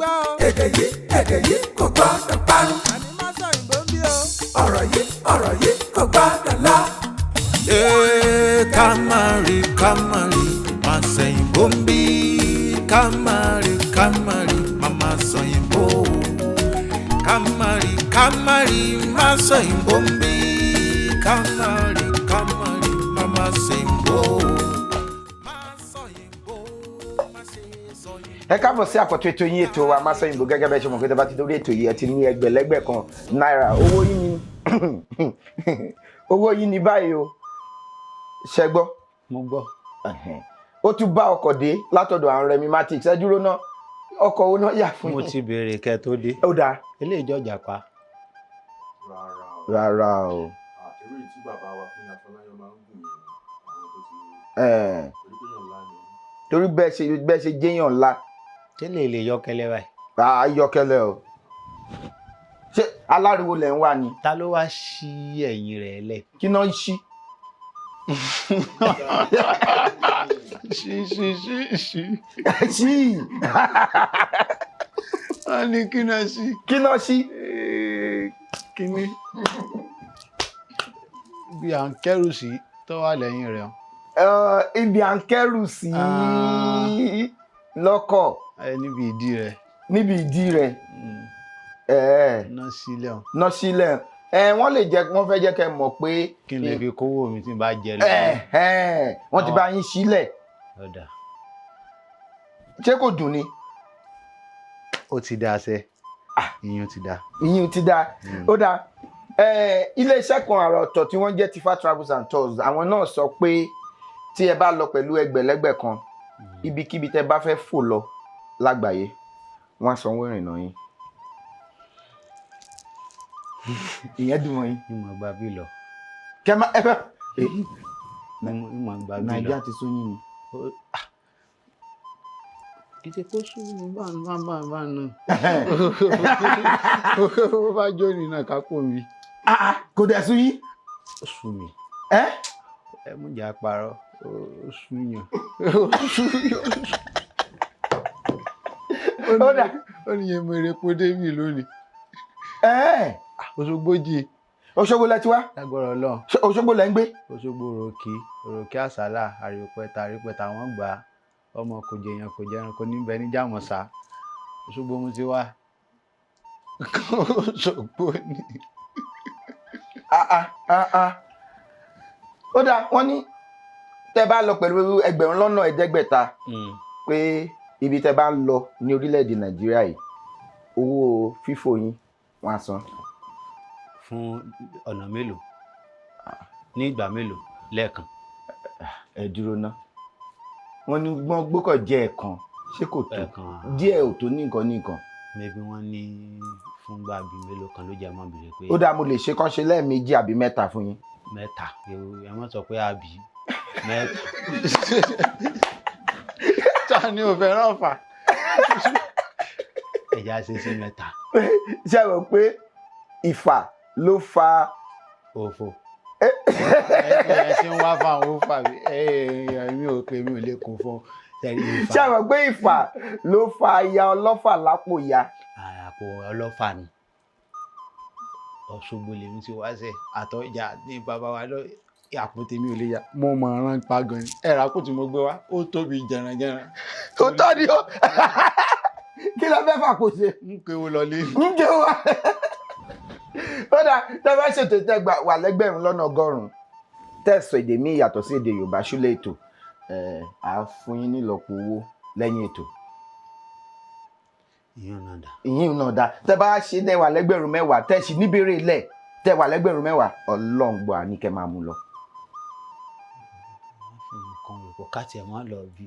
gbọ́ o. èdè yìí kò gbọ́dọ̀ parun. àní má sọ ìbò ń bí o. ọ̀rọ̀ yìí kò gbọ́dọ̀ lọ. Kamari, má sẹ́yìn bombi. Kamari, mama sẹ́yìn bo. Kamari, má sẹ́yìn bombi. Kamari, mama sẹ́yìn bo. Ẹ káàbọ̀ sí àkọ́tún ètò yín ètò wa Má Sọ́yìnbó gẹ́gẹ́ bẹ́ẹ̀ ṣe mọ̀ pé tẹ́ bá ti dórí ètò yìí ẹ ti ní ẹgbẹ̀lẹ́gbẹ̀ kan náírà owó yín ni báyìí o ṣẹ gbọ́. mo gbọ́. Ó tún bá ọkọ̀ dé látọ̀dọ̀ àwọn Remi-Matic ẹ dúró náà ọkọ̀ owó náà yà fún yín. mo ti béèrè kẹ́ tó dé. Ó dáa. eléyìí jọjà pa. Rárá o. àtẹ̀wé tí bàbá wa fún Afọláyàn máa ń gùn yẹn àwọn tó ti torí bẹ́ẹ̀ ṣe jẹ́yàn ńlá. tẹ́lẹ̀ lè yọkẹlẹ báyìí. Ayọkẹlẹ o. Ṣé aláriwo lẹ̀ ń wà ni? ta ló wá ṣí ẹ̀yìn rẹ̀ lẹ̀. Kí náà ṣí? Ṣí. a ní kí náà ṣí. Kí náà ṣí? kíní bí à ń kẹ́rù sí tó wà lẹ́yìn rẹ̀. Ibi à ń kẹ́rù sí lọ́kọ̀. níbi ìdí rẹ̀. Níbi ìdí rẹ̀. ná sílẹ̀ o. Ná sílẹ̀. Wọ́n fẹ́ jẹ́ kẹ́ mọ̀ pé. kí n lè fi kówó mi tí n bá jẹ lọ. Wọ́n ti bá yín sílẹ̀. ọ̀dà. Ṣé kò dùn ni? ó ti dáa sẹ́. ìyún ti dáa. Ìyún ti dáa. Ó dáa. Ilé-iṣẹ́ kan àrà ọ̀tọ̀ tí wọ́n jẹ́ Tifa Travels and Tours àwọn náà sọ pé tí ẹ bá lọ pẹ̀lú ẹgbẹ̀lẹ́gbẹ̀ kan ibikíbi tẹ́ bá fẹ́ fò lọ lágbàáyé wọ́n á sanwó ìrìnnà yín. Ìyẹn dùn wọ́n yín. ìmọ̀ gba bí lọ. Kẹ́mà ẹ fẹ́. ìmọ̀ gba bí lọ. Nàìjíríà ti sún yín ni. kìtì kó sún mi bá nù. ó bá jó ní náà kápò mi. Kò dẹ̀ sún yín. ó sún mi. Ẹ mú jà parọ́ ó sún yàn. ó dà. ó ní yẹn mo èrè po débì lónìí. Òṣogbo jí. Òṣogbo lẹ ti wá. lágbára Ọlọ́run. Òṣogbo lẹ ń gbé. Òṣogbo òròkè àsálà àrípẹ̀tà wọ́n gbà á ọmọ kò jẹyàn kò jẹran kò níbẹ̀ ní jàmọ̀sá. Òṣogbo mo ti wá. Òṣogbo ni. Ó dáa wọ́n ní tẹ́ bá lọ pẹ̀lú ẹgbẹ̀rún lọ́nà ẹ̀ẹ́dẹ́gbẹ̀ta pé ibi tẹ́ bá ń lọ ní orílẹ̀-èdè Nàìjíríà yìí owó fífò yín wọ́n á san. fún ọ̀nà mélòó ní ìgbà mélòó lẹ́ẹ̀kan. Ẹ dúró ná wọ́n ní wọ́n gbọ́kọ̀ jẹ́ ẹ̀kan ṣé kò tó díẹ̀ ò tó ní nǹkan. maybe wọ́n ní fúngbà bíi mélòó kan ló jẹ́ mọ́ bèrè pé. Ó dáa mo lè ṣe kán ṣe lẹ́ẹ̀mejì àbí mẹ́ta fún yín. mẹ́ta ẹ mọ̀ sọ pé àbí mẹ́ta. ta ni ò fẹ́ràn fà. ẹ̀já ṣe sí mẹ́ta. ṣé ẹ rò pé ìfà ló fa òfò. ẹ ṣe ń wá fáwọn òfà mi ò pé mi ò lè kún fún ìfà. ṣé ẹ rò pé ìfà ló fa aya ọlọ́fà lápò ya. àpò ọlọ́fà ni. Òṣogbo lèmi ti wá sẹ àtọjà ní bàbá wa lọ àpò tèmi ò lè ya mo mọ ọ̀ràn pa gan ni ẹ̀rà kù tí mo gbé wá ó tóbi jẹranjẹran. tó tọ́ ni ó kí ló fẹ́ fàpò ṣe. ń kéwò lọlé. ń kéwò wá. Ó dà tẹ́ bá ṣètò ìtẹ́gbà wà lẹ́gbẹ̀rún lọ́nà ọgọ́rùn-ún tẹ̀sọ̀ èdè míì yàtọ̀ sí èdè Yorùbá ṣúlẹ̀ ètò à fún yín nílọ́po owó lẹ́yìn ètò. ìyín náà dá tẹ́ bá ṣe tẹ́ wà lẹ́gbẹ̀rún mẹ́wàá tẹ́ ṣì níbèrè ilẹ̀ tẹ́ wà lẹ́gbẹ̀rún mẹ́wàá ọlọ́ngbọ̀ àníkẹ́ máa mú lọ. nǹkan ìpò káàtì ẹ̀ wọ́n lọ bí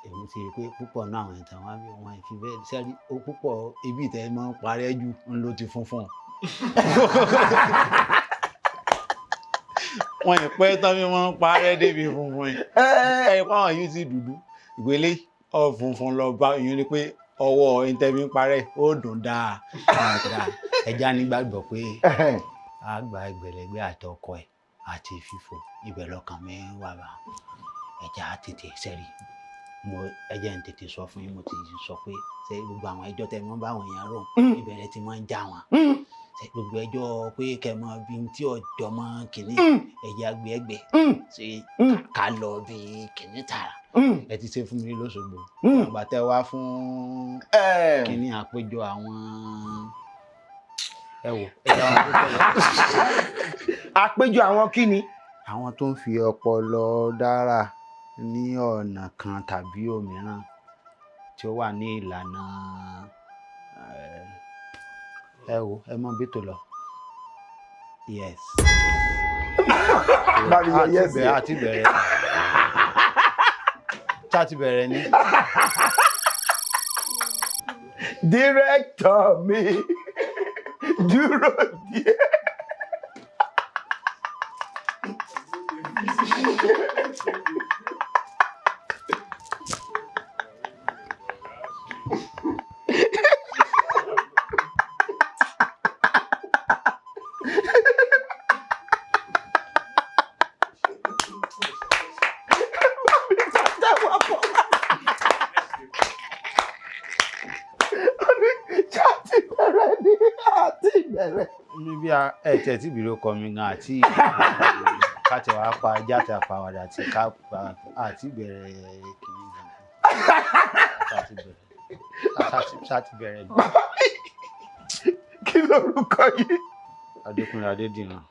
èmi ti rí i pé púpọ̀ náà àwọn ìtàn wọn bí wọn fi bẹ́ẹ̀ sẹ́rí púpọ̀ ibi ìtẹ́ máa ń parẹ́ jù ń ló ti funfun. wọn ìpẹ́ tán bí wọ́n ń parẹ́ débi funfun yìí. ẹ̀ pàwọn yìí ti dúdú ìgbélé ọ̀ funfun lọ bá ìyẹn ni pé ọwọ́ ìtẹ́bí ń parẹ́ ó dùn dáadáa. ẹja nígbàgbọ́ pé àgbà ẹgbẹ̀lẹ́gbẹ̀ àtọkọ ẹ̀ àti fífò ibẹ̀ lọ́kàn mi wà bá ẹja tètè sẹ́rí ẹ jẹ́ n tètè sọ fún yín mo ti sọ pé ṣé gbogbo àwọn ẹjọ́ tẹ́ mọ́ bá àwọn èèyàn rò ìbẹ̀rẹ̀ tí wọ́n ń já wọn ṣé gbogbo ẹjọ́ pé kẹ́ mọ bí tí ọjọ́ mọ́ kìnní ẹ̀yà gbẹ́gbẹ́ ṣe ká lọ bí kìnní tààrà ẹ ti ṣe fún mi lóṣogbo àgbà tẹ́ wá fún kìnní àpéjọ àwọn ẹ wò ẹ̀yà wọn tó tẹ̀lé. àpéjọ àwọn kíni. àwọn tó ń fi ọpọlọ dára ní ọ̀nà kan tàbí òmíràn tí ó wà ní ìlànà ẹ wò ẹ mọ bí tó lọ. yes. àti bẹ̀rẹ̀ àti bẹ̀rẹ̀ ni. Director mi dúró díẹ̀. níbi ẹ̀tẹ̀ tí ìbílẹ̀ kọ mi gan àti káàtẹ̀ wàá pa ẹja àti àpàwàdà àti káàpà àti ìbẹ̀rẹ̀ kìíní gan ṣáàtì bẹ̀rẹ̀ ni. kí lorúkọ yìí. Adékúnlé Adédìran.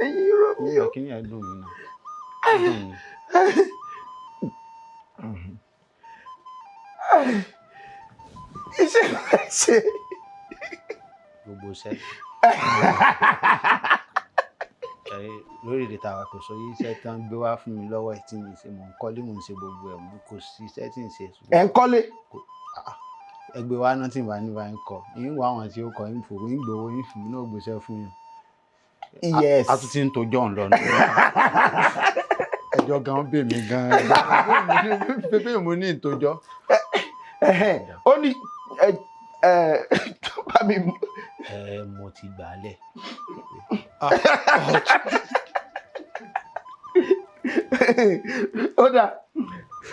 ẹyin rò mí o. kí ni ẹ dùn mí náà. iṣẹ́ ṣe. gbogbo iṣẹ́ lórí èdè tàwa kò sọ yí iṣẹ́ tí wọ́n gbé wá fún mi lọ́wọ́ ẹ̀ tí mi ṣe mò ń kọ́lé mò ń ṣe gbogbo ẹ̀ mò kò sí iṣẹ́ tí ń ṣe. ẹ̀ ń kọ́lé. ẹgbẹ́ wa náà tí ìbá ní bá ń kọ yín wá àwọn tí ó kọ yín fòwò yín gbowó yín fún mi náà gbèsè fún yín. yes. a tún ti ń tojọ́ ń lọ nù. ẹjọ́ gan bè mí gan pépé mo ní ìtojọ́. ó ní bá mi mú. mo ti gbà á lẹ̀. ó dà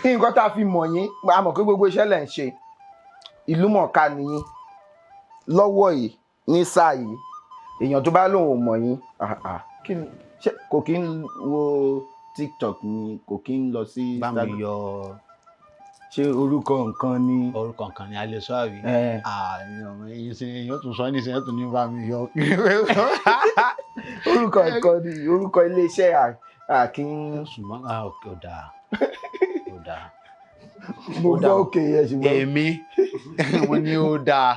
nǹkan tá a fi mọ̀ yín a mọ̀ pé gbogbo iṣẹ́ lẹ̀ ń ṣe ìlú mọ̀ọ́ká nìyí lọ́wọ́ yìí ní sáà yìí èèyàn tó bá lóun ò mọ̀ yín kò kí ń wo TikTok ni kò kí ń lọ sí Instagram. bá mi yọ. ṣé orúkọ nǹkan ni. orúkọ nǹkan ni a lè sọ àbí. èèyàn tún sọ nísìnyí tún ní bá mi yọ. orúkọ nǹkan ni orúkọ iléeṣẹ́ àkín. ṣùgbọ́n ó dáa ó dáa. mo gbọ́ òkè yẹn ṣùgbọ́n. èmi mo ní ó dáa.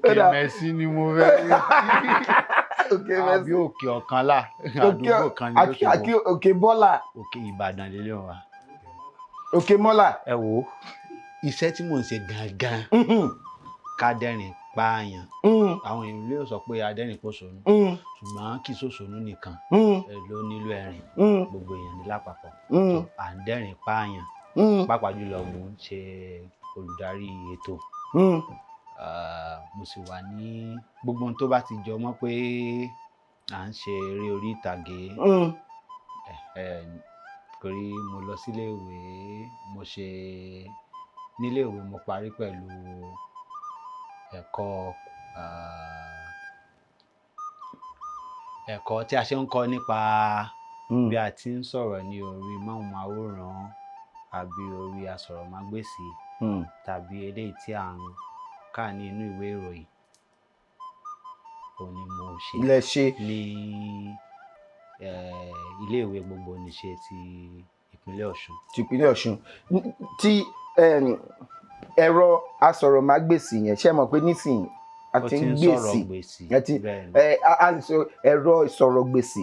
òkè mẹ́sì ni mo fẹ́ rí. òkè mẹ́sì àbí òkè ọ̀kànlá àdúgbò kan ní Òṣogbo. òkè bọ́là. òkè Ìbàdàn lélẹ̀ wa. òkè mọ́là. ẹ wo iṣẹ́ tí mò ń ṣe gangan ká dẹ́rìn pààyàn àwọn èèyàn lè sọ pé adẹ́rìn pòṣónú ṣùgbọ́n kì í ṣòṣónú nìkan ló nílò ẹ̀rín gbogbo èèyàn ní lápapọ̀ à ń dẹ́rìn pààyàn pàápàá jùlọ mò ń ṣe olùdarí ètò mo sì wà ní gbogbo ohun tó bá ti jọ mọ́ pé à ń ṣe eré orí ìtàgé torí mo lọ síléèwé mo ṣe níléèwé mo parí pẹ̀lú ẹ̀kọ́ tí a ṣe ń kọ́ nípa bí a ti ń sọ̀rọ̀ ní orí máwòmáwòrán àbí orí asọ̀rọ̀mágbèsì tàbí eléyìí tí à ń kà ní inú ìwé ìròyìn òní mo ṣe ní iléèwé gbogbo níṣe ti ìpínlẹ̀ Ọ̀ṣun. ti ìpínlẹ̀ Ọ̀ṣun tí ẹ̀rọ asọ̀rọ̀mágbèsì yẹn ṣe mọ̀ pé nísìnyí a ti ń gbèsì ẹ̀rọ ìsọ̀rọ̀gbèsì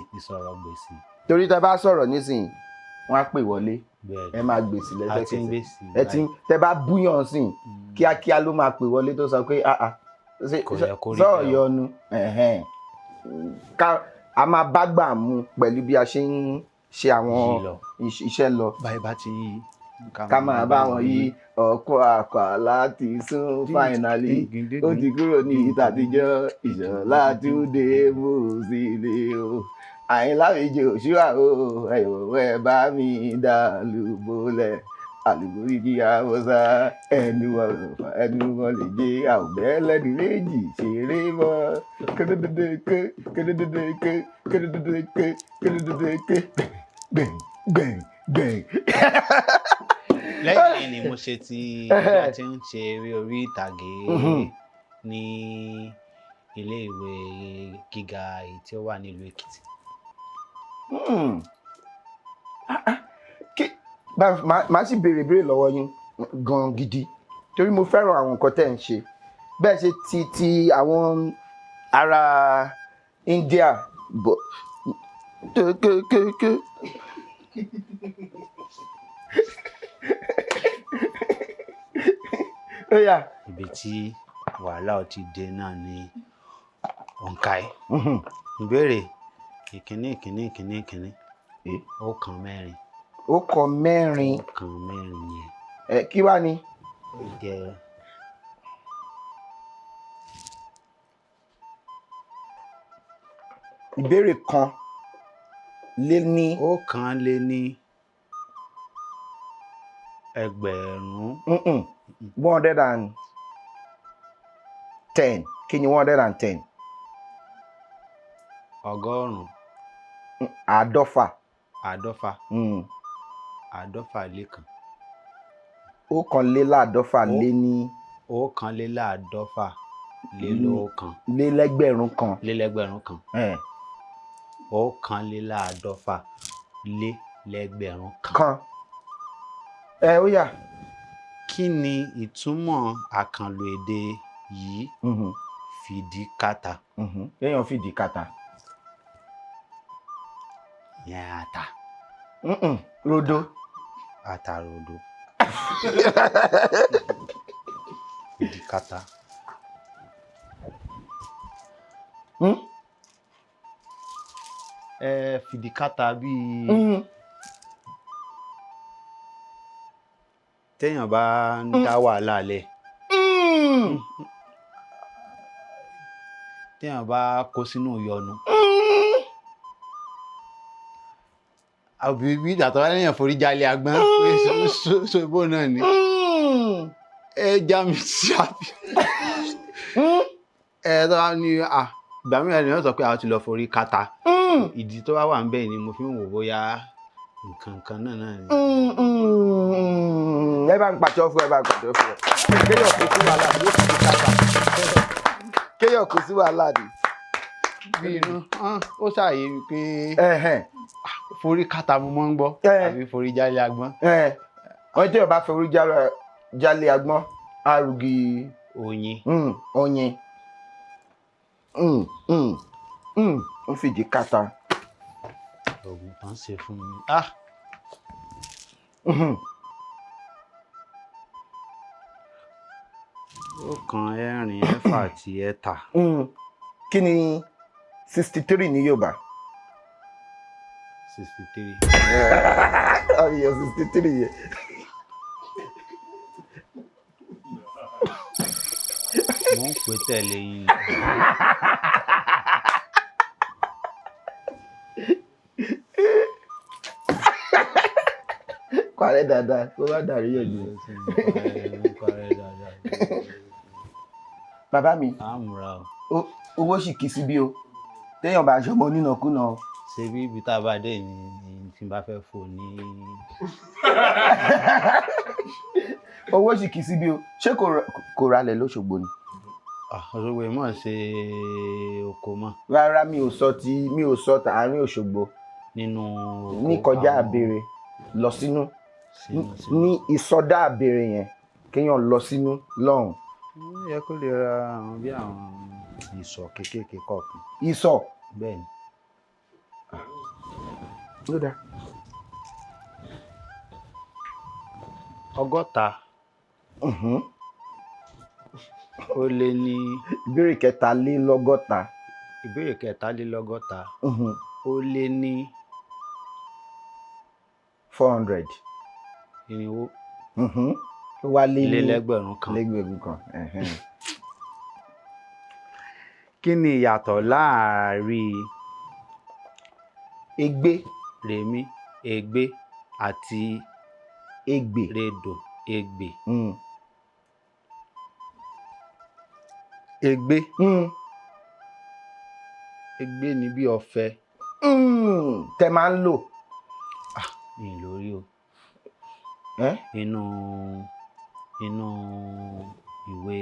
torí tẹ́ bá sọ̀rọ̀ nísìnyí wọ́n á pè wọlé ẹ máa gbèsì lẹ́sẹ̀kẹsẹ̀ tẹ́ bá búyàn sí kíákíá ló máa pè wọlé tó sọ pé sọ̀rọ̀ yọnu a máa bá gbà mú pẹ̀lú bí a ṣe ń ṣe àwọn iṣẹ́ lọ. báyìí bá ti ká máa bá wọn yí ọkọ̀ àpà láti sún finally ó ti kúrò ní ìtàtijọ́ Ìṣọ̀lá Túndé mú sílé o Àyìnlá Méjì Òṣùwà o ẹ̀wọ̀wẹ̀ bá mi dá lùbọ́lẹ̀ àlùbọ́rí kí àwọ̀sá ẹnu wọn lè jẹ́ àwùbẹ́ lẹ́nu méjì ṣeré mọ́ kédédédéké gbẹ̀ngbẹ̀ngbẹ̀ng. lẹ́yìn ni mo ṣe ti ìgbà tí ń ṣe eré orí ìtàgé ní ilé ìwé gíga èyí tí ó wà nílùú Èkìtì. Màá sì béèrè lọ́wọ́ yín gan gidi torí mo fẹ́ràn àwọn nǹkan tẹ́ ń ṣe bẹ́ẹ̀ ṣe ti àwọn ará India bọ̀ kékékéké. Ibi tí wàhálà ti dé náà ni òǹkà ẹ̀. Ìbéèrè ìkíní ó kan mẹ́rin. Ó kan mẹ́rin. Ó kan mẹ́rin yẹn. Kí wá ni? Ó jẹ́ ìbéèrè kan lé ní. Ó kan lé ní ẹgbẹ̀rún. 110. Kí ni 110? Ọgọ́rùn-ún. Àádọ́fà. Àádọ́fà lé kan. Ọ̀kànléláàádọ́fà lé ní. Ọ̀kànléláàádọ́fà lé lóòkan. Lélẹ́gbẹ̀rún kan. Lélẹ́gbẹ̀rún kan. Ọ̀kànléláàádọ́fà lé lẹ́gbẹ̀rún kan. Ó yá. Kí ni ìtumọ̀ àkànlò èdè yìí? Fìdíkàtà. Kéèyàn fìdíkàtà. Yẹn ata. Rodo. Ata rodo. Fìdíkàtà. Fìdíkàtà bíi téèyàn bá ń dá wàhálà lẹ̀. Téèyàn bá kó sínú ìyọnu. Àbí bí ìdàtọ̀ wá lẹ́yìn forí jálé agbọ́n so ìbò náà ni. Ẹ já mi sí àbí. Tó wá ní ìgbà mìíràn ni wọ́n sọ pé àwọn ti lọ forí kàtà. Ìdí tó wá wà ń bẹ̀ ni mo fi ń wò bóyá nǹkan náà ni. Ẹ bá ń pàtó fún kéèyàn kò sí wàhálà yóò fi kàtà. Kéèyàn kò sí wàhálà ni. Bí inú ó ṣàyè wípé forí kàtà mo mọ́ ń gbọ́ àbí forí jálé agbọ́n. Wọ́n tí yóò bá forí jálé agbọ́n arùgì oyin. Oyin. Ó fìdí kàtà. Oògùn kan ṣe fún mi. Ọ̀kan ẹ̀rin ẹ̀fà àti ẹ̀ta. Kí ni 63 ní Yorùbá? 63. Ọ̀yọ́ 63 yẹn. Mo ń pè tẹ̀lé yín. Parẹ́ dáadáa kó má dàrí yẹ̀jú. Bàbá mi, owó sì kì í síbí o. Téèyàn bá aṣọ ọmọ onínàkúnà o. Ṣé bí ibi tá a bá dé ni tí n bá fẹ́ fò ní. Owó sì kì í síbí o. Ṣé kò ralẹ̀ l'Óṣogbo ni? Òṣogbo yìí mọ̀ ṣe oko mọ́. Rárá mi ò sọ tààrin Òṣogbo. Nínú oko ní kọjá àbèrè lọ sínú. Ní ìsọdá àbèrè yẹn kéèyàn lọ sínú lọ́hùn. Ó yẹ kó lè ra àwọn bí àwọn ìsọ̀ kéékèèké kọ̀ọ̀kan. Ìsọ̀. Bẹ́ẹ̀ ni. Ló dáa. 60. Ó lé ní. Ìbéèrè 63. Ìbéèrè 63. Ó lé ní. 400. irinwó. Ó wá lé ní lẹ́gbẹ̀rún kan. lẹ́gbẹ̀rún kan. Kí ni ìyàtọ̀ láàárín Ègbé. rèmí ègbé àti Ègbè. rèdò ègbè? Ègbé. Ègbé ni bí ọ̀fẹ́. Tẹ máa ń lò. Mi lórí o. Inú ìwé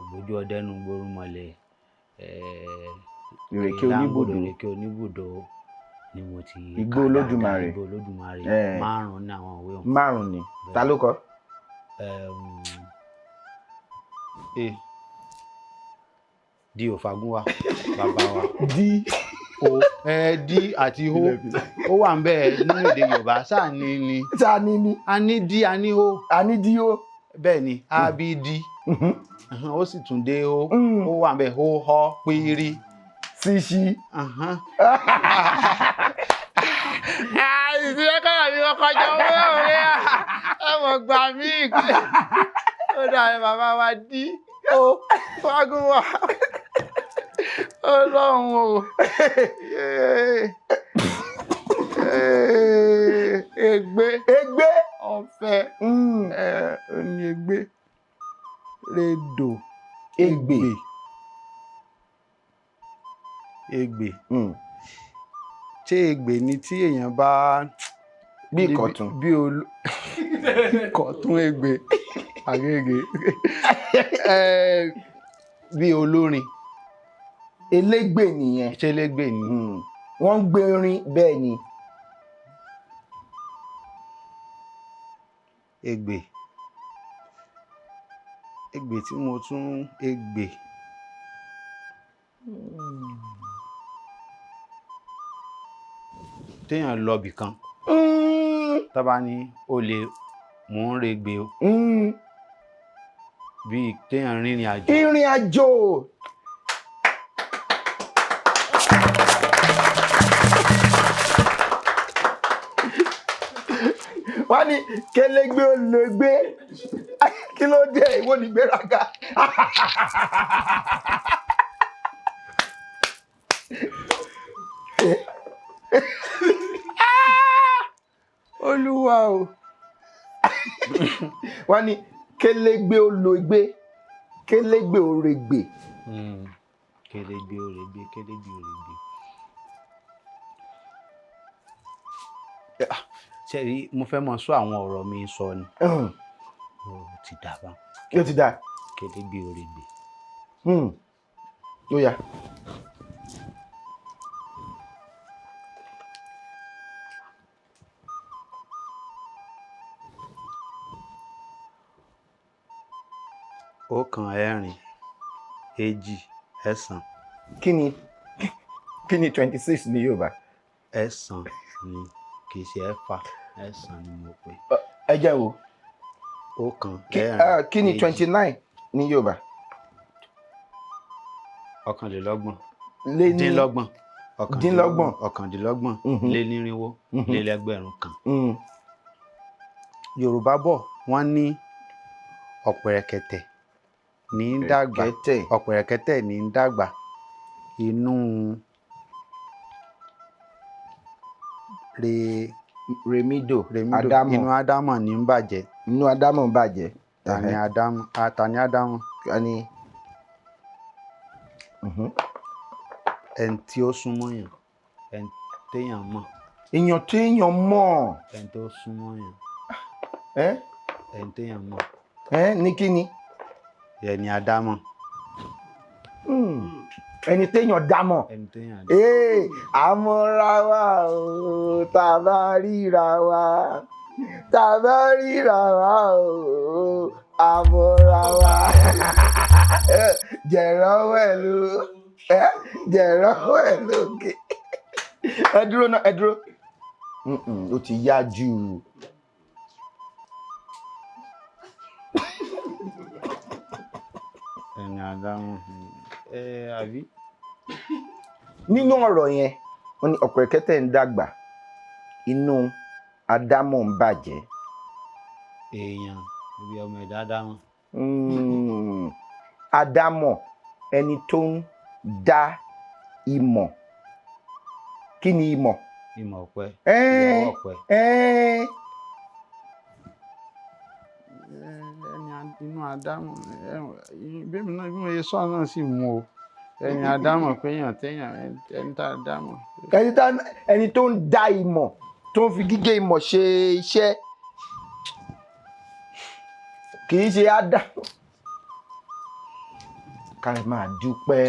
gbójú ọdẹnu gbórúmọlẹ̀ Ìrèké oníbùdó. ìrèké oníbùdó ni mo ti Igbó Olódùmarè. Igbó Olódùmarè 5 ní àwọn ìwé ọ̀hún. 5 ni. Ta ló kọ? Di Òfagúnwà bàbá wa. Di Di àti ho ó wà ń bẹ́ẹ̀ nínú èdè Yorùbá sáà ní ni. Sáà ní ni. A ní di a ní ho. A ní di ho. Bẹ́ẹ̀ ni a bí di. Ó sì tún dé ho. Ó wà ń bẹ́ẹ̀ ho họ pírí. Síṣí. Ìṣẹ́ kọ́ra mi kọ́kọ́ jọ owó ọ̀rẹ́ ẹ mọ̀ gbà mí. Ó dàbí bàbá wa di ó Fágúnwà. Ọlọ́run o. Ègbé. Ègbé. Ọ̀fẹ́. Ní ègbé. Rèdò. Ègbè. Ègbè. Ṣé ègbè ni tí èèyàn bá bí ìkọ̀tún. bí ìkọ̀tún ègbè àgègè. Bí olórin. Elégbè nìyẹn. Ṣé elégbè ni? Wọ́n ń gbé orin bẹ́ẹ̀ ni. Ègbè. Ègbè tí mo tún ègbè. Téèyàn lọ bì kan. Tá bá ní o lè mò ń regbè o. Bí téèyàn rìnrìn àjò. Ìrìn àjò. Wọ́n ní kélégbé olóògbé. Kí ló dé ìwọ ní gbéraga? Olúwa o. Wọ́n ní kélégbé olóògbé. Kélégbé orègbè. Kélégbé orègbè. Kélégbé orègbè. Ṣé rí mo fẹ́ mọ sọ àwọn ọ̀rọ̀ mi sọ ni. Ó ti dà bá. Ó ti dà. Kélégbé orègbè. Ó yá. Ọ̀kan ẹ̀rin èjì ẹ̀sán. Kí ni 26 ní Yorùbá? Ẹ̀sán ni kì í ṣe ẹ̀fà. Ẹ̀sán ni mo pè. Ẹ jẹ́ wo. Ọ̀kan ẹ̀rin. Kí ni 29 ní Yorùbá? Ọ̀kànlélọ́gbọ̀n. Lé ní dínlọ́gbọ̀n. dínlọ́gbọ̀n. Ọ̀kàndínlọ́gbọ̀n. Lé nírínwó. Lé lẹ́gbẹ̀rún kan. Yorùbá bọ̀ wọ́n ní ọ̀pẹ̀rẹ̀kẹ̀tẹ̀ ní í dàgbà. Ọ̀pẹ̀rẹ̀kẹ̀tẹ̀ ní í dàgbà. Inú Rèmídò. Ádámọ̀. Inú Ádámọ̀ ní ń bàjẹ́. Inú Ádámọ̀ ń bàjẹ́. Tani Ádámọ̀. Tani Ádámọ̀. Tani. Ẹni tí ó súnmọ́ yàn. Ẹni téèyàn mọ̀. Èèyàn téèyàn mọ̀. Ẹni tó súnmọ́ yàn. Ẹni téèyàn mọ̀. Ní kí ni? Ẹni Ádámọ̀. Ẹni téèyàn dámọ̀. Ẹni téèyàn dámọ̀. Àmọ́ra wa o, tá a bá ríra wa. Tá a bá ríra wa o, àmọ́ra wa. Jẹ̀rọ̀wọ́ ẹ̀ ló. Jẹ̀rọ̀wọ́ ẹ̀ lókè. Ẹ dúró náà, ẹ dúró. Ó ti yá jù. Ẹni Ádámọ̀. Àbí. Nínú ọ̀rọ̀ yẹn wọ́n ní ọ̀pẹ̀rẹ̀kẹ̀tẹ̀ ń dàgbà inú Adámọ̀ ń bàjẹ́. èèyàn ibi ọmọ ẹ̀dá dámọ̀. Adámọ̀ ẹni tó ń dá ìmọ̀. Kí ni ìmọ̀? ìmọ̀ ọ̀pẹ ìyàwó ọ̀pẹ. ẹni inú Ádámọ̀ bí mo ṣe sọ náà sì mú o ẹni Ádámọ̀ pé èèyàn téèyàn ẹni tá a dámọ̀. Ẹni tó ń dá ìmọ̀ tó ń fi gígé ìmọ̀ ṣe iṣẹ́ kì í ṣe Ádámọ̀. Ká máa dúpẹ́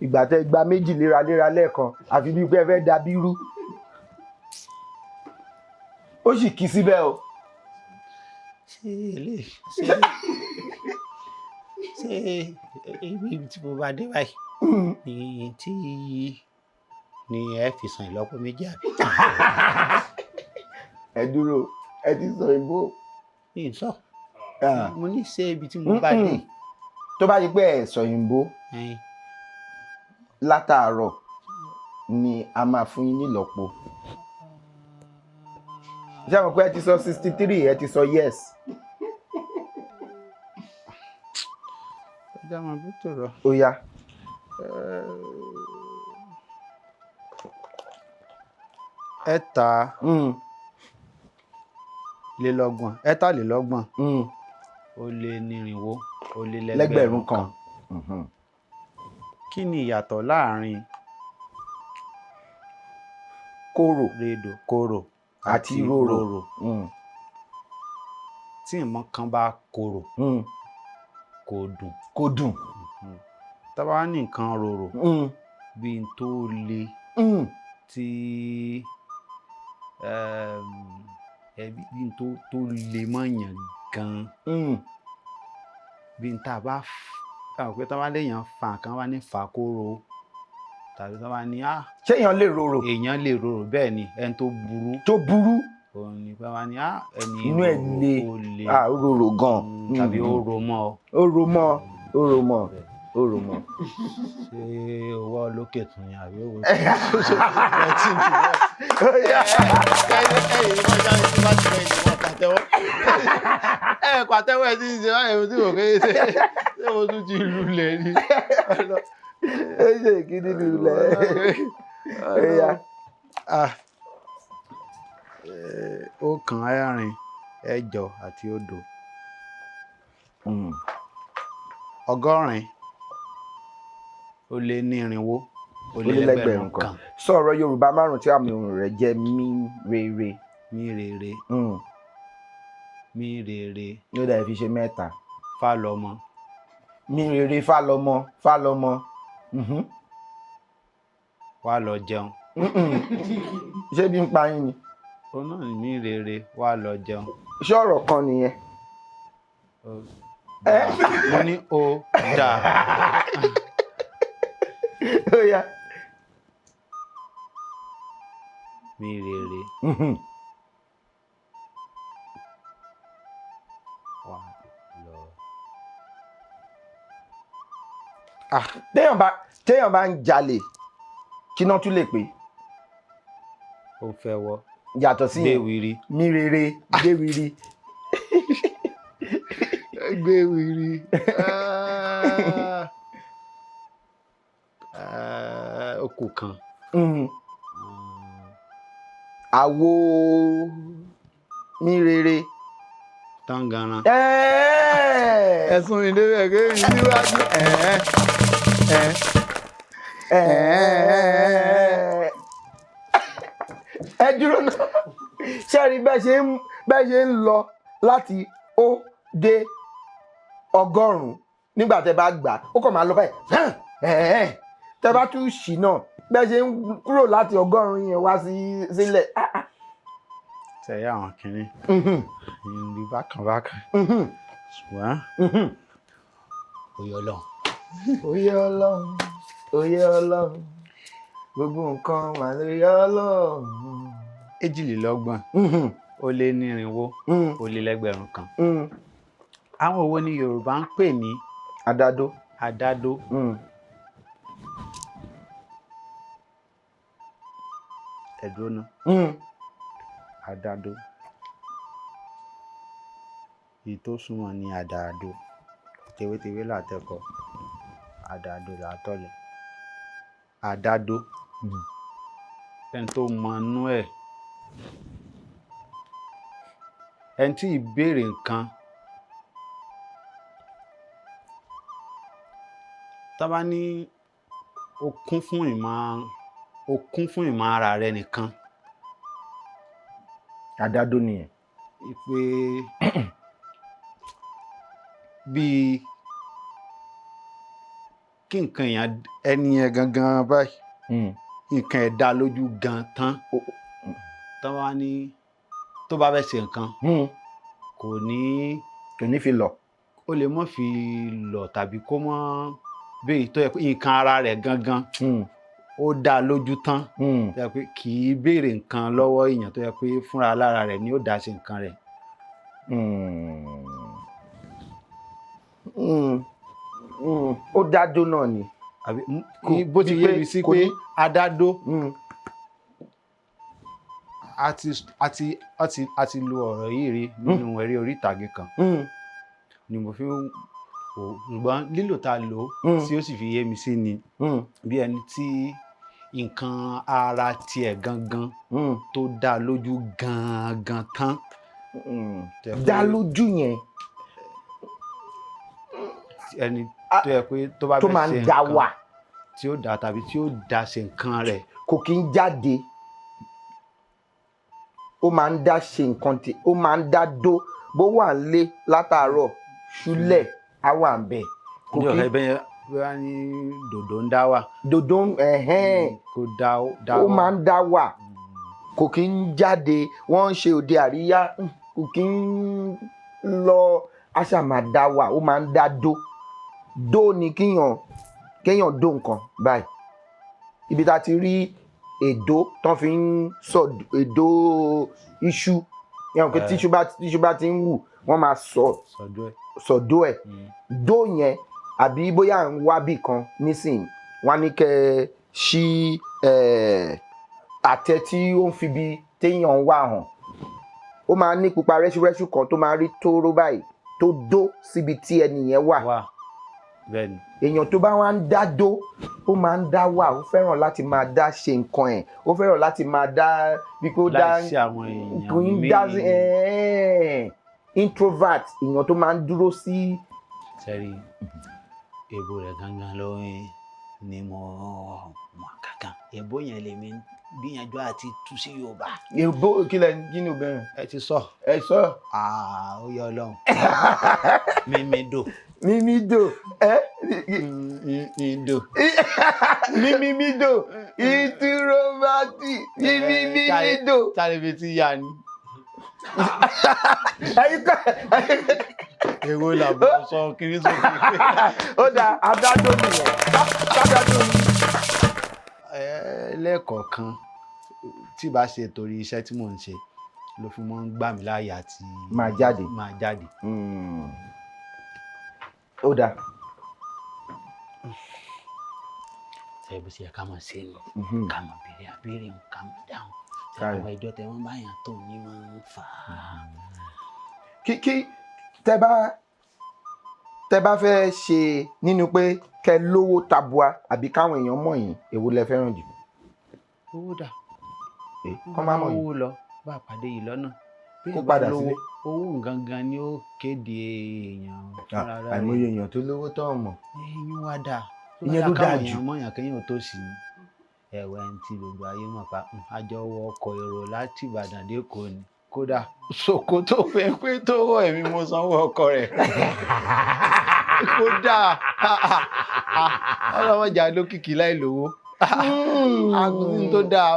ìgbà tẹ́ gba méjì léraléra lẹ́ẹ̀kan àfi bí pé ẹ fẹ́ dàbí rú. Ó sì kì í síbẹ̀ o. ṣé ibi tí mo bá dé báyìí ni ẹ fi san ìlọ́po méjì àbí. Ẹ dúró ẹ ti sọ ìbò. sọ mo ní ṣe ibi tí mo bá dé. Tó bá yí pé ẹ sọ òyìnbó látàárọ̀ ni a máa fún yín nílọ́po. Ṣé àwọn pé ẹ ti sọ 63 ẹ ti sọ yes. Ẹja máa bí tòrọ. Ó yá. Ẹ̀tàlélọ́gbọ̀n ó lé nírinwó ó lé lẹ́gbẹ̀rún kan. Kí ni ìyàtọ̀ láàrin kóró àti rorò? Tí nǹkan kan bá korò kò dùn. Tá bá ní nǹkan rorò bí n tó le tí bí n tó le mọ́yàn gan bí n tá bá pé tá bá léèyàn fa nǹkan wá ní fàkóró tàbí tá bá ní ṣé èèyàn lè rorò? Èèyàn lè rorò bẹ́ẹ̀ ni ẹni tó burú òun ni bá wá ní ẹni inú ẹ̀ le ó rorò gan tàbí ó ro mọ́ ṣé owó lókè tún ni àbí owó pàtẹ́wọ́ ẹ̀ tí ń ṣe báyìí tí mo kéde ṣé mo tún ti lulẹ̀ ni. Ó ṣe ìkíní lulẹ̀. Ọ̀kan, ẹ̀rin, ẹ̀jọ àti òdo. Ọgọ́rin ó lé ní irinwó ó lé lẹ́gbẹ̀rún kan. Sọ̀rọ̀ Yorùbá márùn-ún tí àmì ohùn rẹ̀ jẹ́ mí rere. Mí rere. Ló dà fi ṣe mẹ́ta. Fálọmọ. Mí rere fálọmọ. Wá lọ jẹun. Ṣé bí ń pa yín ni? Ó náà ní mí rere wá lọ jẹun. Ṣé ọ̀rọ̀ kan nìyẹn? Mo ní ó dà. Ó yá. Mí rere. Wá lọ. Téèyàn bá ń jalè kí náà tún lè pè. Ó fẹ́ wọ́. Yàtọ̀ sí gbéwìrì. Mí rere gbéwìrì. Gbéwìrì. Okùn kan. Àwo mí rere. Tangaran. Ẹ̀sùn mi débẹ̀ kéwì níwájú. Ẹ dúró náà. Ṣé rí bẹ́ẹ̀ ṣe ń lọ láti ó dé ọgọ́rùn-ún nígbà tẹ́ bá gbà ó kàn máa lọ báyìí. Tẹ́ bá tún ṣì náà bẹ́ẹ̀ ṣe ń kúrò láti ọgọ́rùn-ún yẹn wá sílẹ̀. Tẹ̀yà àwọn kìíní. Ìrìn bákan. Ṣùgbọ́n Oyè Ọlọ́run gbogbo nǹkan mà lórí Ọlọ́run. 22 ó lé ní irinwó ó lé lẹ́gbẹ̀rún kan. Àwọn òwe ni Yorùbá ń pè ní àdádó. Ẹ̀dúró náà. àdàdo. Èyí tó súnmọ́ ni àdàdo. Tewétewé látẹ̀kọ̀, àdàdo látọ̀lẹ̀. Àdàdo. Ẹni tó mọ inú ẹ̀. Ẹni tí ìbéèrè nǹkan. Tá bá ní o kún fún ìmọ̀ ara rẹ nìkan. Àdàdo nìyẹn. Ìpè bíi kí nǹkan èèyàn ẹni yẹn gangan báyìí nǹkan ẹ̀ dá lójú gan tán tó bá ní tó bá fẹ́ ṣe nǹkan kò ní fi lọ, ó lè mọ́ fi lọ tàbí kó mọ́ béèrè tó yẹ pé nǹkan ara rẹ̀ gangan ó dá lójú tán tó yẹ pé kì í béèrè nǹkan lọ́wọ́ èèyàn tó yẹ pé fúnra lára rẹ̀ ni ó dá ṣe nǹkan rẹ̀. Ó dádó náà ni. Bó ti yé mi sí pé adádó a ti lo ọ̀rọ̀ yìí rí nínú eré orí ìtàgé kan ni mo fi wò, ṣùgbọ́n lílò tá a lò tí ó sì fi yé mi sí ni bí ẹni tí nǹkan ara tiẹ̀ gangan tó dá lójú gangan tán. Dá lójú yẹn. Ẹni tó yẹ pé tó bá fẹ́ ṣe nǹkan tí ó dá tàbí tí ó dá ṣe nǹkan rẹ̀. Kò kí ń jáde. Ó máa ń dá ṣe nǹkan tí ó máa ń dá dó bó wà ń lé látàárọ̀ ṣúlẹ̀ á wà ń bẹ̀. Kò kí ń bẹ́ẹ̀ bóyá ní dòdò ń dá wà. Dòdò kò dá ó máa ń dá wà. Kò kí ń jáde. Wọ́n ń ṣe òde àríyá. Kò kí ń lọ àṣà máa dá wà. Ó máa ń dá dó. Dó ni kéèyàn dó nǹkan báyìí. Ibi tá a ti rí èdó tán fi ń sọ èdó iṣu yẹn pé tíṣu bá ti ń wù wọ́n máa sọ̀dó ẹ̀. Dó yẹn àbí bóyá ń wá bì kan nísìnyí wọ́n á ní kẹ́ ẹ ṣí àtẹ tí ó ń fi bi téèyàn ń wà hàn. Ó máa ń ní pupa rẹ́ṣúrẹ́ṣú kan tó máa ń rí tóóró báyìí tó dó síbi tí ẹni yẹn wà. Bẹ́ẹ̀ni. Èèyàn tó bá wá ń dá dó ó máa ń dá wà. Ó fẹ́ràn láti máa dá ṣe nǹkan ẹ̀. Ó fẹ́ràn láti máa dá bí kò dá láìsí àwọn èèyàn míì. Introvert èèyàn tó máa ń dúró sí. Sẹ́rí èbó rẹ̀ gangan lóyún ni mo mọ̀ kankan. Èbó yẹn lèmi gbìyànjú àti tú sí Yorùbá. Èbó kí ni obìnrin. Ẹ ti sọ. Ẹ sọ. Ó yọ Ọlọ́run. Mímídò. Mímídò. Mímídò. Mímídò. Ìtúrọ́mátì. Mímídò. Tálẹ́bí ti yá ni. Èwo làbọ̀ sọ kiri sókè. Ó dà àdádó nìyẹn. Àdádó ni. Lẹ́ẹ̀kọ̀ọ̀kan tí bá ṣe torí iṣẹ́ tí mò ń ṣe ló fi mọ́ ń gbà mí láàyè àti máa jáde. Ó dà. Ṣé bó ṣe yẹ ká máa ṣe ni ká máa béèrè àbéèrè ká máa dáhùn. Àwọn ìjọ tẹ wọ́n bá yàn tó ní máa ń fà á. Kí tẹ bá fẹ́ ṣe nínú pé kẹ́ lówó tabua àbí káwọn èèyàn mọ̀ yín èwo lẹ fẹ́ràn jù. Owó dà. Kọ́ máa mọ̀ yín. Owó lọ bá a pàdé yìí lọ́nà. Kó padà sílé. Owó gangan ni ó kéde èèyàn fúnra rẹ̀. Àìmọye èèyàn tó lówó tó mọ̀. Eyín wá dà. Ìyẹn ló dáa jù. Káwọn èèyàn kéèyàn tó sì ní. Ẹ̀wẹ̀ ń ti gbogbo ayé mọ̀ pa àjọ wọ ọkọ̀ èrò láti Ìbàdàn dé Èkó ni. Kódà ṣòkòtò péńpé tó wọ̀ ẹ̀mí mo sanwó ọkọ̀ rẹ̀. Kódà ọlọ́mọjà lókìkí láì lówó. Àgùntàn tó dáa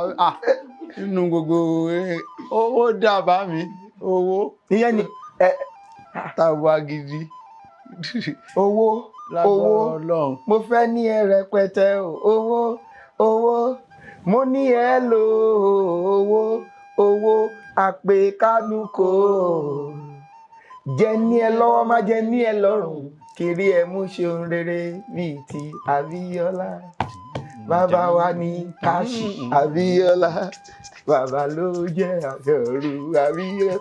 nínú gbogbo owó dà bá mi owó. Ìyẹn ni tàbá gidi. Owó Ọlọ́run. Mo fẹ́ ní ẹ rẹpẹtẹ owó mo ní ẹ lò owó àpè kánúkò jẹ ní ẹ lọ́wọ́ má jẹ ní ẹ lọ́rùn kiri ẹ mú ṣeun rere bíi ti Abíọ́lá bàbá wa ní káṣí Abíọ́lá. bàbá ló jẹ́ àjọrú àbíyẹ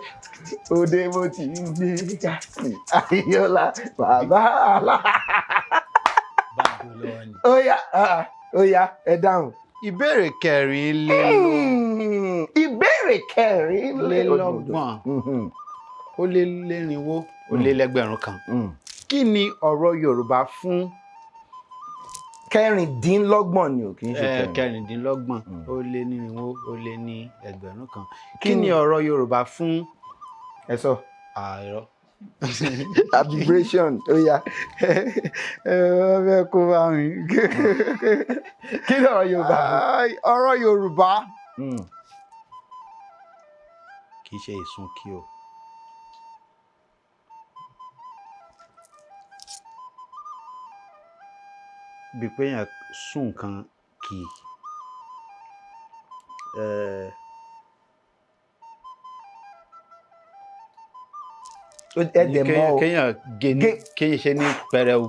òde mo ti ń gbé gàsì àyọlá bàbá àlá. báwo lọ́wọ́ ni. ó yá ẹ dáhùn. ìbéèrè ìbéèrè kẹrìnlélọ́gbọ̀n ó lé lẹ́rìnwó ó lé lẹ́gbẹ̀rún kan. kí ni ọ̀rọ̀ Yorùbá fún kẹrìndínlọ́gbọ̀n ni ò kì í ṣe kẹrìndínlọ́gbọ̀n ó lé nírínwó ó lé ní ẹgbẹ̀rún kan. kí ni ọ̀rọ̀ Yorùbá fún ẹ̀sọ́ àìrọ́ vibration ó yá wọ́n fẹ́ kó bá mi. kí ni ọ̀rọ̀ Yorùbá ọ̀rọ̀ Yorùbá kì í ṣe ìsun kí o. bí pé èèyàn sùn nǹkan kì ẹ̀dẹ̀ mọ́ o kéèyàn ṣe ní pẹrẹu.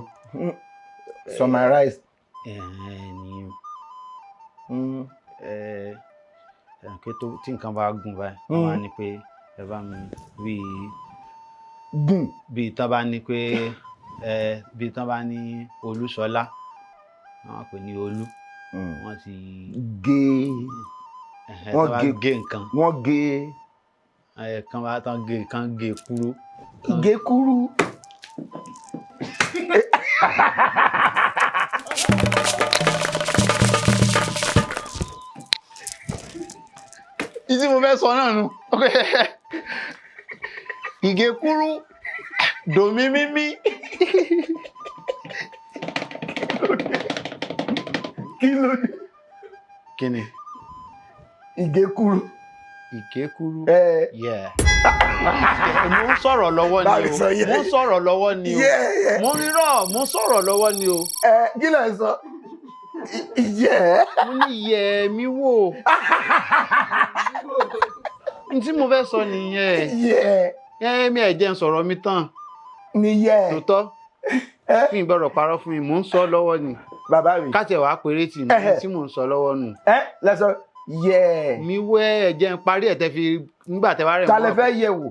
summarize. tí nǹkan bá gùn báyìí wọ́n máa ní pé ẹ bá mi gùn bí tán bá ní pé bí tán bá ní Olúṣọlá wọ́n pè ní Olú wọ́n ti gé nǹkan wọ́n gé kan bá tán gé kan gé kúrú. gé kúrú. ìdí mo fẹ́ sọ náà nù ìgé kúrú dòmí mímí. kí ló dé. kí ni. ìgékúrú. ìgékúrú. mo ń sọ̀rọ̀ lọ́wọ́ ni o mo ń sọ̀rọ̀ lọ́wọ́ ni o mo ń rírọ̀ mo ń sọ̀rọ̀ lọ́wọ́ ni o. kí ló ń sọ. mo ní yẹ mi wò. n tí mo fẹ́ sọ nìyẹn. mi ẹ̀ jẹ́ ń sọ̀rọ̀ mi tán. tòótọ́ fún ìgbọ́dọ̀ parọ́ fún mi mò ń sọ lọ́wọ́ ni. bàbá mi. káàtì ẹ̀ wá péré tì mí tí mò ń sọ lọ́wọ́ nù. lẹ́sọ̀ mi wẹ́ ẹ̀ jẹ́ ń parí ẹ̀ tẹ́ fi nígbà tẹ́ wá rẹ̀ mọ́. ta lẹ fẹ́ yẹ̀ wò.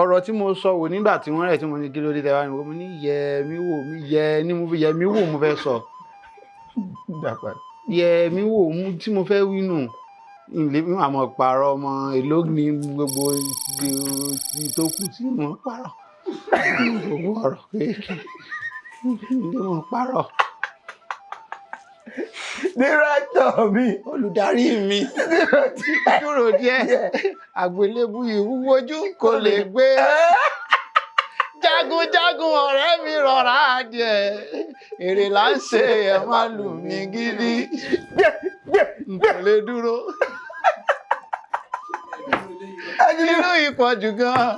ọ̀rọ̀ tí mo sọ wò nígbà tí wọ́n rẹ̀ tí mo ní kí ló dé tẹ́ wá ní mo ní yẹ mi wò mo fẹ́ sọ. yẹ mi wò tí mo fẹ́ wí nù àmọ́ pààrọ̀ ọmọ èló ní gbogbo tó kù tí mo pààrọ̀ gbogbo ọ̀rọ̀ kéèké ní mo pààrọ̀. Dírẹ́tọ̀ mi. Olùdarí mi. Dúró díẹ̀. Àgbélébù ìwúwojú kò lè gbé. Jagunjagun ọ̀rẹ́ mi rọra díẹ̀. Èrè là ń ṣe ẹ̀ má lù mí gidi. N kò lè dúró. Irú ìpọ̀jù gan-an.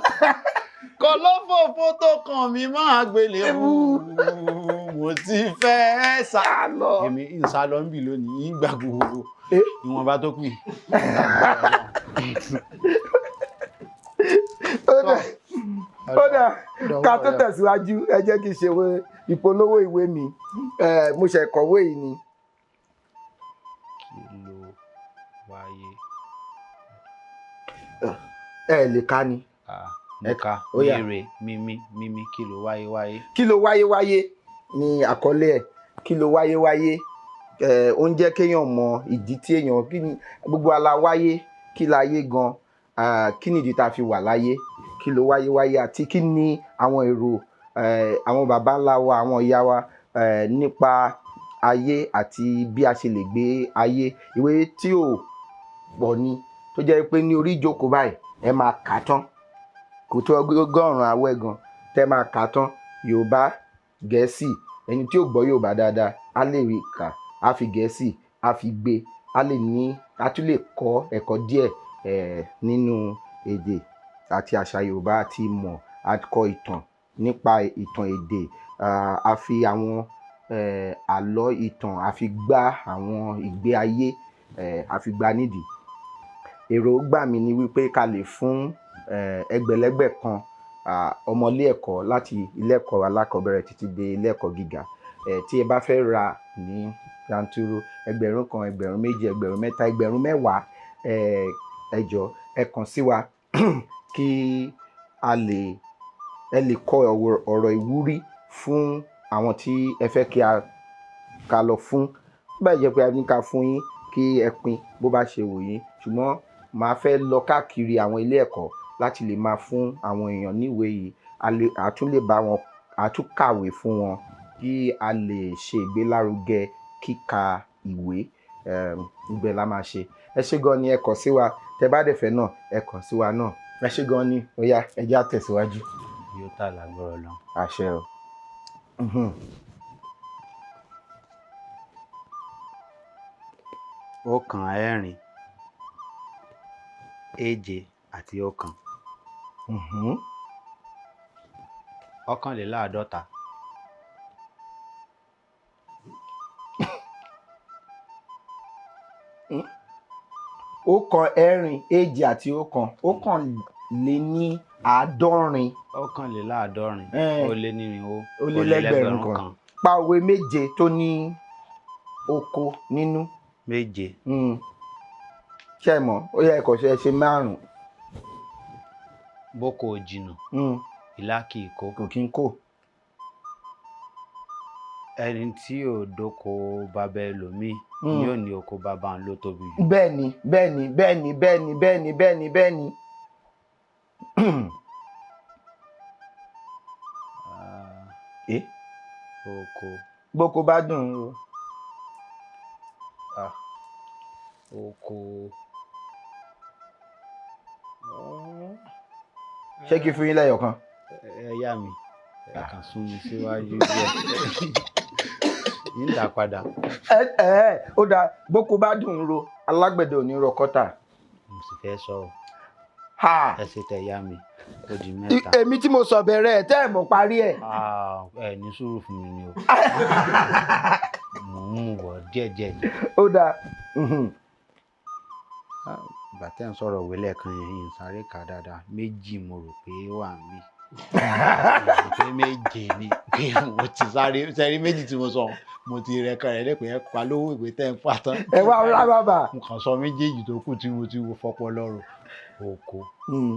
Kọ̀lọ́fòfò tó kàn mí máa gbélébù. Mo ti fẹ́ sá lọ. Èmi ń sá lọ ń bì lónìí, ń gbà gbogbo ìwọ̀nba tó kù. Ó dà ká tó tẹ̀síwájú ẹ jẹ́ kí n ṣe ìpolówó ìwé mi mo ṣe kọ̀wé yìí ni. Kí ló wáyé? Ẹ lè ká ni. Ẹ̀ka béèrè mímí kí ló wáyé. Kí ló wáyé ni àkọlé ẹ̀. Kí ló wáyé ó ń jẹ́ kéèyàn mọ ìdí tí èèyàn kí ni gbogbo ala wáyé kí láyé gan kí ni ìdí tá a fi wà láyé kí ló wáyé àti kí ni àwọn èrò àwọn baba ńlá wa àwọn ìyá wa nípa ayé àti bí a ṣe lè gbé ayé. Ìwé tí ò pọ̀ ni tó jẹ́ pé ní orí ìjókòó báyìí ẹ máa kà tán kò tó ọgọ́rùn-ún awẹ́ gan tẹ́ máa kà tán Yorùbá Gẹ̀ẹ́sì ẹni tí ò gbọ́ Yorùbá dáadáa á lè rí kà á fi Gẹ̀ẹ́sì á fi gbé á tún lè kọ́ ẹ̀kọ́ díẹ̀ nínú èdè àti àṣà Yorùbá àti ìmọ̀ àkọ ìtàn nípa ìtàn èdè a fi àwọn àlọ́ ìtàn a fi gbá àwọn ìgbé ayé a fi gbá nídìí. Èròǹgbà mi ni wípé ká lè fún ẹgbẹ̀lẹ́gbẹ̀ kan ọmọlé ẹ̀kọ́ láti ilé ẹ̀kọ́ alákọ̀ọ́bẹ̀rẹ̀ títí dé ilé ẹ̀kọ́ gíga tí ẹ bá fẹ́ ra ní yanturu ẹgbẹ̀rún kan ẹgbẹ̀rún méjì ẹgbẹ̀rún mẹ́ta ẹgbẹ̀rún mẹ́wàá ẹ jọ̀ọ́ ẹ kàn sí wa kí ẹ lè kọ ọ̀rọ̀ ìwúrí fún àwọn tí ẹ fẹ́ kí a ká lọ fún bá jẹ́ pé a ní ká fún yín kí ẹ pín bó bá ṣe wù yín ṣùgbọ́n màá fẹ́ lọ káàkiri àwọn ilé ẹ̀kọ́ láti lè máa fún àwọn èèyàn níwèé yìí a tún lè bá wọn a tún kàwé fún wọn kí a lè ṣe ìgbélárugẹ kíka ìwé ibẹ̀ la máa ṣe ẹ ṣé gan ni ẹ kàn sí wa tẹ bá dẹ̀ fẹ́ náà ẹ kàn sí wa náà ẹ ṣé gan ni ó yá ẹ jẹ́ á tẹ̀síwájú. yóò tà lágbọ́rọ̀ lọ. àṣẹ o. Ọ̀kan, ẹ̀rin, èje àti ọ̀kan. Ọ̀kànléláàádọ́ta. Ọ̀kan, ẹ̀rin, èje àti ọ̀kan. Ọ̀kànléníàádọ́rin. Ọ̀kànléláàádọ́rin. Ó lé nírinwó. Ó lé lẹ́gbẹ̀rún kan. Pa òwe méje tó ní oko nínú. Méje. Ṣé ẹ mọ̀ ó yẹ kó ṣe márùn-ún. Bóko ò jìnnà. Ìlà kì í kó. Kò kí ń kó. Ẹni tí ò dóko bàbá ẹlòmíì yóò ní oko bàbá òun ló tóbi jù. Bẹ́ẹ̀ni bẹ́ẹ̀ni bẹ́ẹ̀ni bẹ́ẹ̀ni bẹ́ẹ̀ni bẹ́ẹ̀ni bẹ́ẹ̀ni. Oko. Bóko bá dùn ún ro. Oko. Ṣé kí n fún yín lẹ́yọ̀ kan? Ẹ yá mi ẹ kàn sún mi síwájú díẹ̀ yín dà padà. Ó dáa bóko bá dùn ún ro alágbẹ̀dẹ ò ní rọ kọ́tà. Mo sì fẹ́ sọ̀rọ̀ ẹ ṣe tẹ̀ yá mi ó di 3. Èmi tí mo sọ bẹ̀rẹ̀ ẹ̀ tẹ́ ẹ̀ mọ̀ parí ẹ̀. Ẹ ní sùúrù fún mi ni o mò ń mú wọ díẹ̀díẹ̀ ni. Ó dáa. Ìgbà tẹ́ ń sọ̀rọ̀ òwe lẹ́ẹ̀kan yẹn yìí ń sáré kà dáadáa 2 mo rò pé wà ń bí pé 7 ni pé mo ti sáré sẹ́rí 2 tí mo sọ mo ti rẹ kan rẹ̀ lẹ́pẹ́ yẹn pa lówó ìwé tẹ́ ń pa tán. Ẹ wá rárá bàbá. mo kàn sọ méjèèjì tó kù tí mo ti wo fọpọ lọ́rùn oko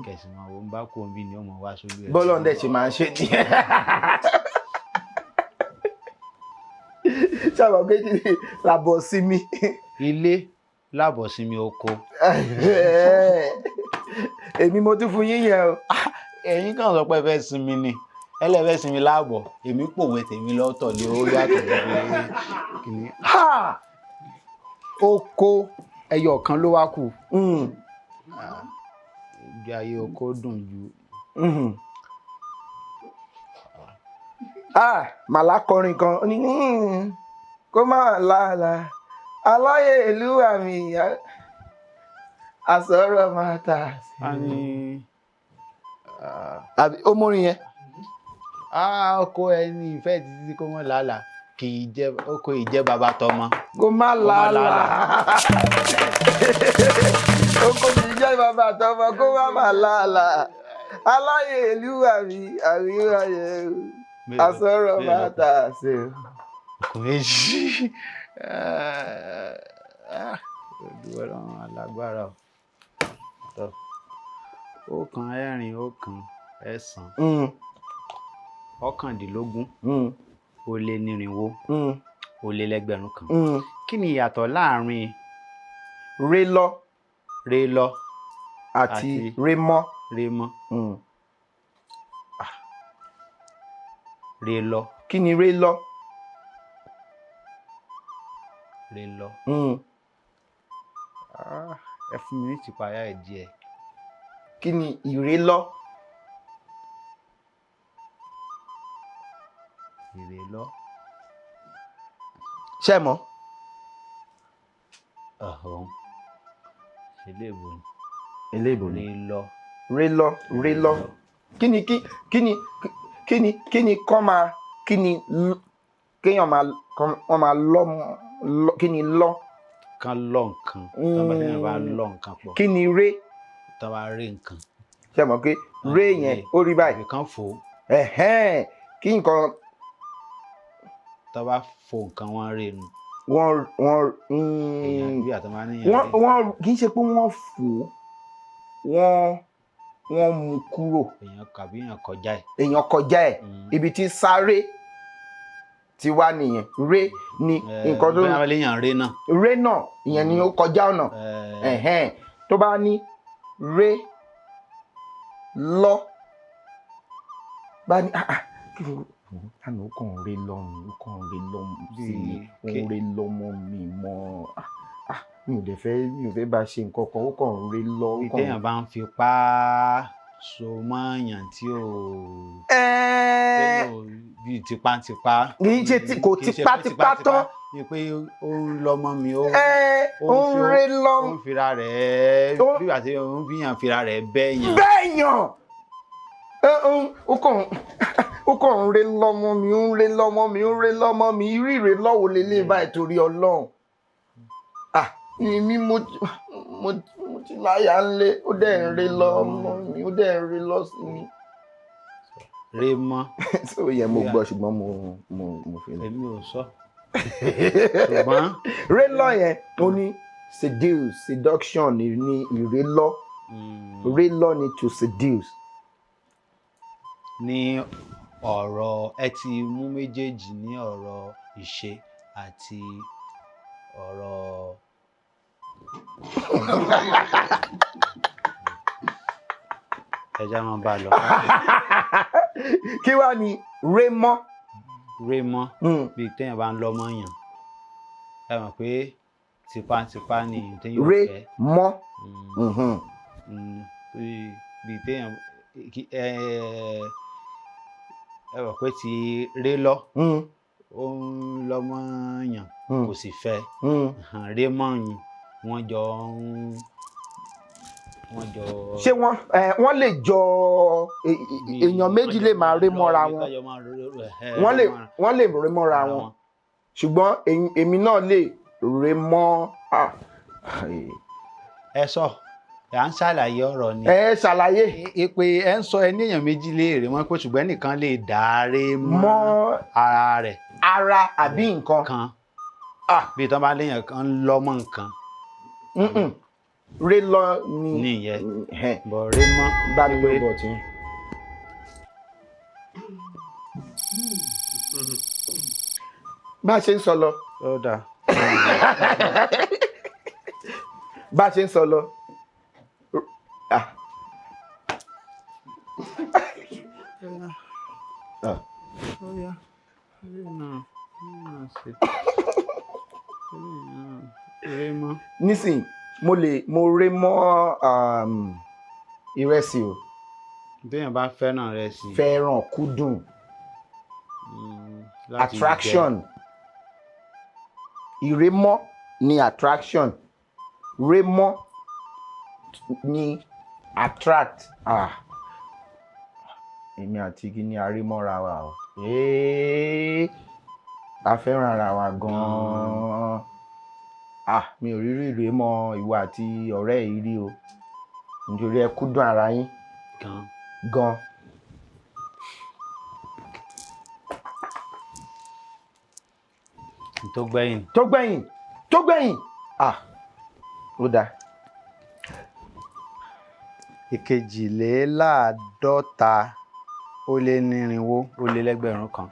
kẹsì máa wo ń bá kó bí ni ó mọ wá sójú ẹ. Bọ́lọ̀ ń dẹ̀ ṣe máa ń ṣe nìyẹn. Sábà kéjì làbọ̀ sí mi. Ilé lábọ̀ sí mi oko. Èmi mo tún fún yín yẹn o. Ẹ̀yin kàn sọ pé ẹ fẹ́ sinmi ni ẹlẹ́fẹ́ sinmi láàbọ̀ èmi pòwe tèmi lọ́tọ̀ ni ó yàtọ̀ kìíní. Oko ẹyọ kan ló wá kù. Ìgbé ayé oko dùn ju. Màlá kọrin kan ó ní kó má làálà aláyé ìlú àmì àsọ̀rọ̀ máa tà sí. Àbí ó mórin yẹn. Oko ẹni ìfẹ́ títí kó mọ́ làálàá kì í jẹ́ oko ìjẹ́ bàbá tọmọ. Kó má làálàá. Oko kì í jẹ́ bàbá tọmọ kó má làálàá aláyé ìlú àmì àríwá yẹn àsọ̀rọ̀ máa tà sí. Kò méjì olùwọ́rọ̀ alágbára o. Ọ̀kan, ẹ̀rin, ọ̀kan, ẹ̀sán. Ọ̀kàndínlógún. Ó lé nírinwó. Ó lé lẹ́gbẹ̀rún kan. Kí ni ìyàtọ̀ láàrin rélọ́ àti rémọ́? Rémọ́. Rélọ́. Kí ni rélọ́? Rélọ́. Ẹ fún mi ní tìpáyà ẹ̀ díẹ̀. Kí ni ìrélọ́? Ìrélọ́. Ṣé ẹ mọ̀? Eléèbó ni. Eléèbó ni. Rélọ́. Kí ni kọ́ máa kí ni kéèyàn máa lọ́ kí ni lọ́? Kan lọ nǹkan tọ́ba tí wọ́n bá lọ nǹkan pọ̀. Kí ni ré? Tọ́ba ré nǹkan. Ṣé mọ̀ pé ré yẹn ó rí báyìí? Kan fò. Kí nǹkan. Tọ́ba fò nǹkan wọ́n ré nu. Wọ́n èèyàn bí àtọ́mọ́ níyàn ré. Wọ́n kì í ṣe pé wọ́n fò wọ́n mú kúrò èèyàn kọjá ẹ̀. èèyàn kọjá ẹ̀ ibi tí sáré ti wá nìyẹn ré ni nǹkan tó bóyá léèyàn ré náà. ré náà ìyẹn ni ó kọjá ọ̀nà tó bá ní ré lọ bá ní kí ló àná ó kàn ré lọ́rùn ó kàn ré lọ́mọ sí mi ó ń ré lọ́mọ mi mọ́ mi ò fẹ́ bá ṣe nǹkan kan ó kàn ré lọ. téèyàn bá ń fipá so mọ́ọ̀yàn tí ò bíi tipátipá. kì í ṣe kò tipátipá tán. ni pé ó ń lọ́mọ mi ó ń ré lọ. ó ń fira rẹ̀ bí wàá ṣe ó ń fìyàn fira rẹ̀ bẹ́ẹ̀yàn. ó kàn ń ré lọ́mọ mi ó ń ré lọ́mọ mi ó ń ré lọ́mọ mi irú ìrè lọ́wọ́ lélẹ̀ báyìí torí Ọlọ́run. Èmi mo ti láyà ńlé ó dẹ̀ ń ré lọ́mọ mi ó dẹ̀ ń ré lọ́ sí mi. Ré mọ́. so yẹ mo gbọ́ ṣùgbọ́n mo fi. èmi ò sọ. ṣùgbọ́n. ré lọ yẹn ó ní seduction ní ìré lọ ré lọ ní to seduce. ní ọ̀rọ̀ ẹ ti mú méjèèjì ní ọ̀rọ̀ ìṣe àti ọ̀rọ̀ ẹja máa bá lọ. kí wàá ní rémọ́. rémọ́ bíi téèyàn bá ń lọ́mọ yàn ẹ mọ̀ pé tipátipá ni téèyàn fẹ́. rémọ́. bíi téèyàn ẹ mọ̀ pé ti ré lọ ó ń lọ́mọ yàn kò sì fẹ́ rémọ́ yìí wọ́n jọ. ṣé wọ́n lè jọ èèyàn méjì lè máa ré mọ́ra wọn wọ́n lè ré mọ́ra wọn ṣùgbọ́n èmi náà lè ré mọ́. ẹ sọ ẹ à ń ṣàlàyé ọ̀rọ̀ ni. ẹ ṣàlàyé. pé ẹ ń sọ ẹni èèyàn méjì lè ré mọ́ pé ṣùgbọ́n ẹnìkan lè dàáré mọ́ ara rẹ̀. ara àbí nǹkan. kan bí tán bá léèyàn kan ń lọ́mọ nǹkan. ré lọ ni nìyẹn bọ̀ ré mọ́ bá mi ló bọ̀ tí. bá a ṣe ń sọ lọ. ó dà. bá a ṣe ń sọ lọ. nísìnyí mo ré mọ́ ìrẹsì o. béèyàn bá fẹ́ràn ìrẹsì. fẹ́ràn kúdùn. attraction. ìrémọ́ ni attraction. rémọ́ ni attract. èmi àti igi ni arémọ́ra wa o. a fẹ́ràn ara wa gan-an. mi ò rírí ìrémọ́ ìwọ àti ọ̀rẹ́ yìí rí o nítorí ẹ kúndùn ara yín gan. tó gbẹ̀yìn. ó dáa. ìkejìléláàádọ́ta ó lé nírinwó ó lé lẹ́gbẹ̀rún kan.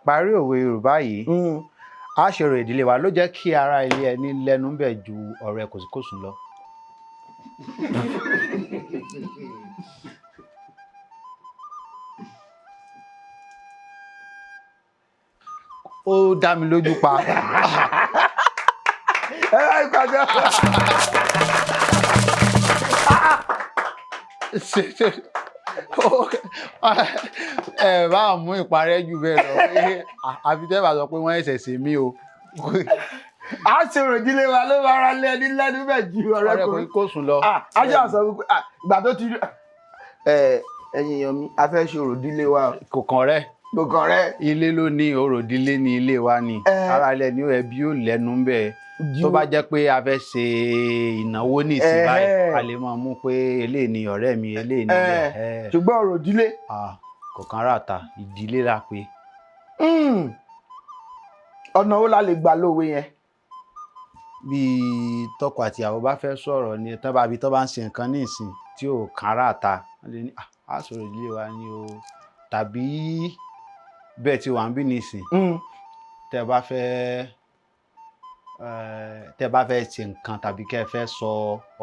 parí òwe Yorùbá yìí. àṣẹrò ìdílé wa ló jẹ́ kí ara ilé ẹni lẹ́nu bẹ̀ ju ọ̀rẹ́ kòsíkòsùn lọ. ó dá mi lójú pa. ẹ bá mú ìparẹ́ jù bẹ́ẹ̀ lọ àfi tẹ́ bá sọ pé wọ́n ẹ̀sẹ̀ sí mi o. a ṣe òròjìlé wa ló máa ra lẹ́ni lẹ́nu bẹ́ẹ̀ ju ọ̀rẹ́ kò sùn lọ. ajá sọ wípé ìgbà tó ti rí ẹ̀yin èèyàn mi a fẹ́ ṣe òròjìlé wa. kò kàn rẹ́. kò kàn rẹ́. ilé ló ní òròdílé ní ilé wa ni ara ilẹ̀ ní ẹbí ò lẹ́nu ń bẹ̀ tó bá jẹ́ pé a fẹ́ ṣe ìnáwó ní ìsìn báyìí a lè máa mú pé eléyìí ni ọ̀rẹ́ mi eléyìí ni ilẹ̀. ṣùgbọ́n òròdílé. kò kàn rà ta ìdílé la pé. ọ̀nà wo la lè gbà lówe yẹn. bí tọkọ àti ìyàwó bá fẹ́ sọ̀rọ̀ ni tán bá ń ṣe nǹkan ní ìsìn tí ò kára ta wọ́n lè ní a sọ̀rọ̀ ìdílé wa ni o tàbí bẹ́ẹ̀ tí wà ń bí ní ìsìn tẹ́ bá fẹ́ ṣe nǹkan tàbí kẹ́ ẹ fẹ́ sọ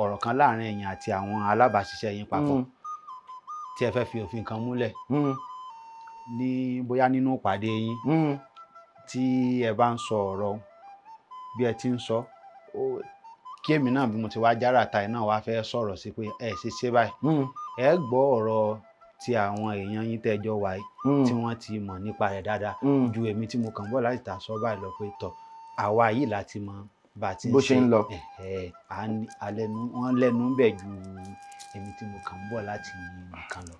ọ̀rọ̀ kan láàrin ẹ̀yin àti àwọn alábàáṣiṣẹ́ yín papọ̀ tí ẹ fẹ́ fi òfin kan múlẹ̀ ní bóyá nínú ìpàdé yín tí ẹ bá ń sọ ọ̀rọ̀ bí ẹ ti ń sọ kí èmi náà bí mo ti wá jára ta ẹ náà wá fẹ́ sọ̀rọ̀ sí pé ẹ ṣe báyìí ẹ gbọ́ ọ̀rọ̀ tí àwọn èèyàn yín tẹ́jọ́ wà yìí tí wọ́n ti mọ̀ nípa rẹ̀ dáadáa ju èmi tí mo kàn bọ̀ láti tà sọ báyìí lọ pé tọ̀ àwa yìí láti mọ bá ti ń bó ṣe ń lọ wọ́n lẹ́nu ń bẹ̀ ju èmi tí mo kàn bọ̀ láti nǹkan lọ.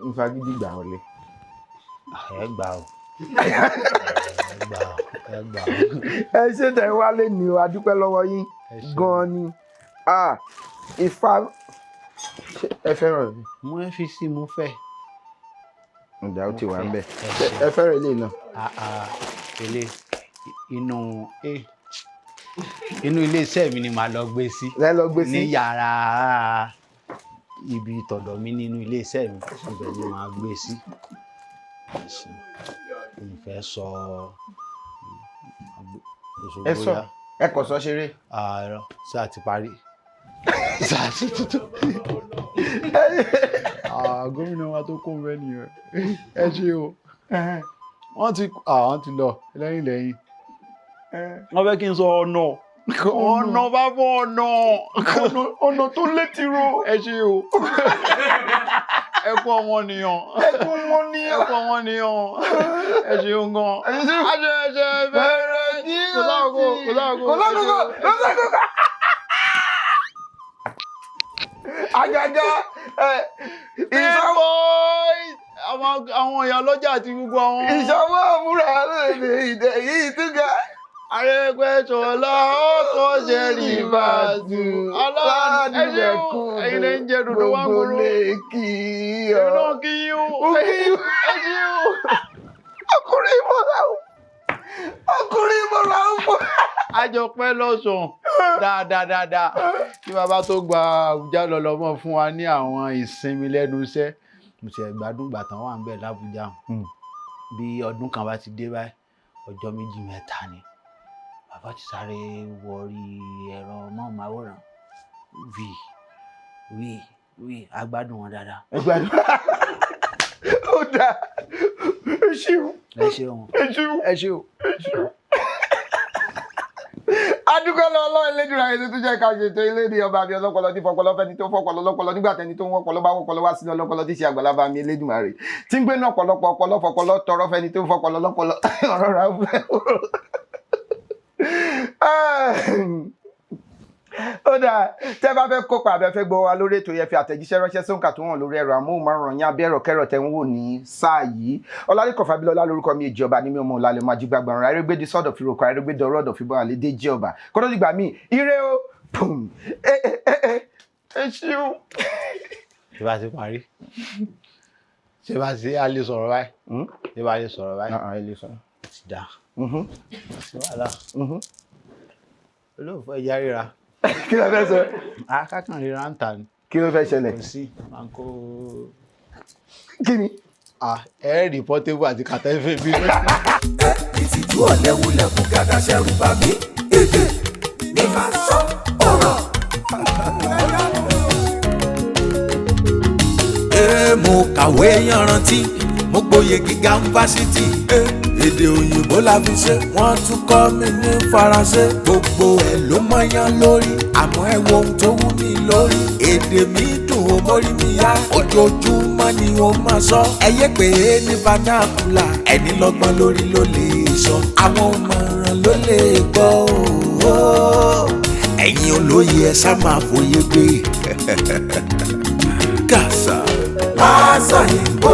n fagídí gbà wọlé. ẹ gbà ó ẹ ṣe tẹ̀ wálé ni o adúpẹ́ lọ́wọ́ yín gan-an ni Ifá ẹ fẹ́ràn mi. mo fi sí mo fẹ́. ǹjẹ́ ó ti wà ń bẹ̀ ẹ fẹ́ràn ilé náà. ilé inú ilé iṣẹ́ mi ni màá lọ gbé sí. ẹ lọ gbé sí. ní yàrá ibi tọ̀dọ̀ mi nínú ilé iṣẹ́ mi ibẹ̀ ni màá gbé sí. ìfẹ́ sọ ẹ sọ ẹ kò sọ ṣeré. ààrọ sáà ti parí sáà ti tuntun. gómìnà wa tó kó bẹ́ẹ̀ nìyẹn ẹ ṣe o wọ́n ti lọ lẹ́yìn wọ́n fẹ́ kí n sọ ọ̀nà bá bọ́ ọ̀nà tó létí ro ẹ ṣe o ẹ kú ọmọnìyàn ẹ ṣe o gan ẹṣẹ bẹ̀rẹ̀ ní kò lágò. Àgàgà ìṣòwò àwọn ìyá lọ́jà àti gbogbo àwọn. ìṣòwò àmúra lóde ìdẹ yìí túgà. Arẹ́gbẹ́ṣọlá ọkọ̀ ṣe rí bàtú aládùúgbẹ̀kùn ẹ̀yin lè ń jẹ dòdò wá gbòòrò. gbogbo lè kí ọ. èmi náà kí yín o ẹ ṣí o. ọkùnrin ìmọ̀ra ń bọ̀. àjọpẹ́ lọ́sàn-án dáadáa kí bàbá tó gba Àbújá lọ́lọ́mọ fún wa ní àwọn ìsinmi lẹ́nu iṣẹ́ mo ti gbádùn ìgbà tán wà ń bẹ̀ l'Àbújá bí ọdún kan bá ti dé báyìí ọjọ́ méjì mẹ́ta ni bàbá ti sáré wọrí ẹ̀rọ mọ́ọ̀máwòrán wí agbádùn wọn dáadáa. ẹgbàdùn ó dáa ẹ ṣeun. adúgbò lọ́wọ́ Elédùmarè àyè tó jẹ́ ká ṣètò elédè ọba àbí ọlọ́pọlọ tí fọpọlọ fẹ́ni tó fọpọlọ lọ́pọlọ nígbà tẹni tó ń wọ́pọlọ bá wọ́pọlọ wá sínú ọlọ́pọlọ tí ṣe àgbàlagbà mi Elédùmarè tí ń gbé náà pọ̀lọpọ̀ ọpọlọ fọpọlọ tọrọ fẹ́ni tó ń fọpọlọ lọ́pọlọ ọ̀rọ̀ rà fẹ́ ó dáa tẹ́ bá fẹ́ kópa àbẹ́ fẹ́ gbọ́ wa lórí ètò yẹn fi àtẹ̀jíṣẹ́ ránṣẹ́ sóǹkà tó hàn lórí ẹ̀rọ amóhùnmáwòrán yín abẹ́ ẹ̀rọ kẹrọ tẹ́ ń wò ní sáà yìí Ọlálékan Fábílọ́lá lórúkọ mi èjì ọba ní mi ọmọ ọ̀làlẹ̀ máa jí gbàgbọ́n ra erégbèdè sọ́dọ̀ fi rògbò erégbèdè ọ̀rọ̀ fìbọn àlédè jí ọba kọ́dọ̀ dìgbà míì ire o pùm ẹ ṣíu. ṣé bá ti parí ṣé bá ti a lè sọ̀rọ̀ báyìí ṣé bá lè sọ̀rọ̀ báyìí ti dá sí wàhálà olóòfò ẹja ríra. kí ló fẹ́ sọ. akákan ríra ń tà ní. kí ló fẹ́ ṣẹlẹ̀. kò sí máa ń kó. kí ni. ẹ̀ẹ́dì pọ́tébù àti kàtẹ́fẹ́ bí. ìtìjú ọ̀lẹ́wulẹ̀kùn gàdá ṣẹ̀rù bà mí èdè ní máa sọ ọ̀rọ̀. mo kàwé yanrantí mo gboyè gíga fásitì èdè òyìnbó la fi ṣe wọ́n tún kọ́ mi ní faransé gbogbo ẹ̀ ló mọ́yán lórí àmọ́ ẹ wo ohun tó wú mi lórí èdè mi dùn ó mórí mi yá ojoojúmọ́ ni ó máa sọ ẹyẹ pé ní vernacular ẹni lọ́gbọ́n lórí ló lè sọ àwọn ọmọràn ló lè gbọ́ ẹ̀yin olóye ẹ sá máa fòye gbé kàṣà. Masayimbo.